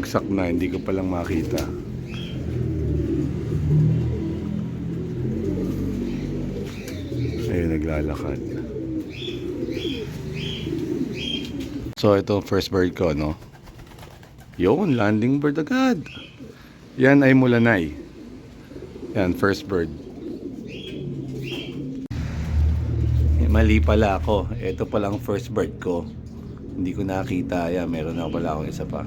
bumagsak na, hindi ko palang makita. Ayun, naglalakad. So ito first bird ko, no? Yun, landing bird agad. Yan ay mulanay. Yan, first bird. Mali pala ako. Ito pala ang first bird ko. Hindi ko nakita. Yan, meron na pala akong isa pa.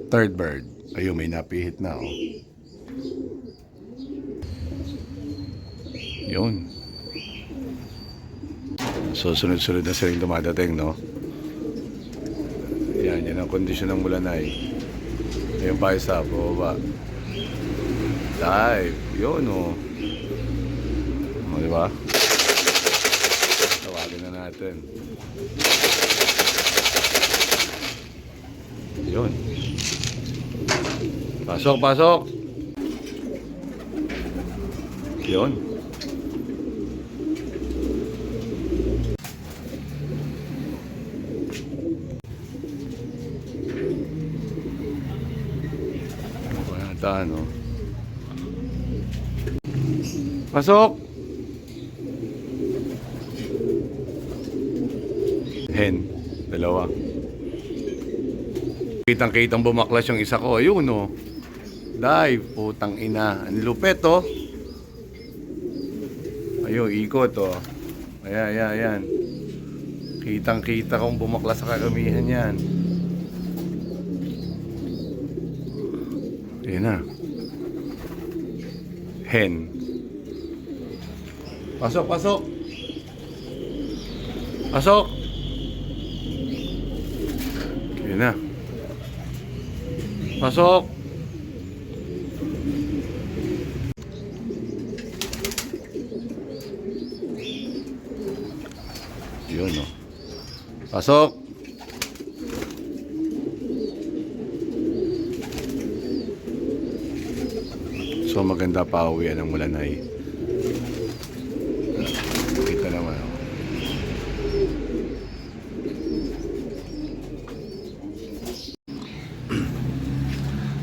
Third bird. Ayun, may napihit na, oh. Yun. So, sunod-sunod na silang dumadating, no? Yan, yan ang kondisyon ng mulanay. Ayun pa isa, baba. Dive. Yun, oh. O, diba? Tawagin na natin. Yun. Pasok, pasok! Yun. Ano? Pasok! Hen, dalawa. Kitang-kitang bumaklas yung isa ko. Ayun, oh. Dive, putang ina. Ang lupet, oh. Ayun, ikot, oh. Ayan. Kitang-kita kong bumaklas sa karamihan yan. Ayan na. Hen. Pasok, pasok. Pasok. Ayan na. Pasok. Yun, no. Pasok. So maganda pa uwian ng mulanay. Kita naman, oh.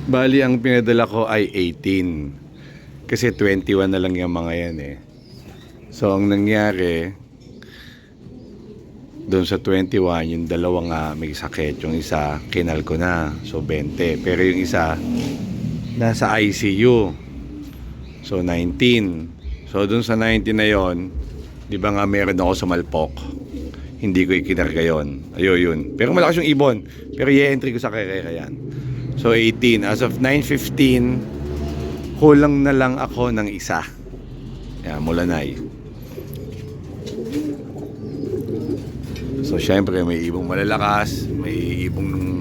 Bali ang pinadala ko ay 18. Kasi 21 na lang yung mga yan, eh. So ang nangyari doon sa 21, yung dalawa nga may sakit. Yung isa kinal ko na. So 20. Pero yung isa nasa ICU. So 19. So dun sa 19 na yon, di ba nga meron ako sumalpok, hindi ko ikinarga yun. Yun. Pero malakas yung ibon. Pero i-entry ko sa karera yan. So 18. As of 9:15, kulang na lang ako ng isa. Yan, mulanay. So syempre may ibong malalakas, may ibong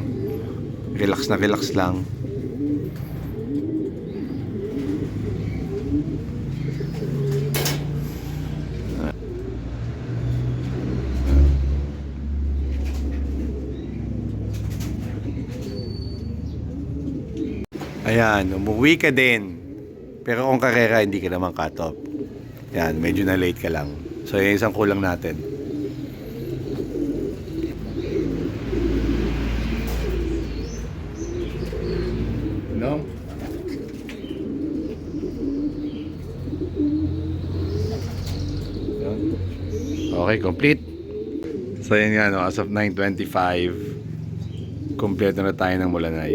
relax na relax lang. Ayan, umuwi ka din. Pero kung karera, hindi ka naman cut off. Yan, medyo na late ka lang. So, yung isang kulang natin. No? Okay, complete. So, yan nga, no? As of 9:25, kompleto na tayo ng mulanay.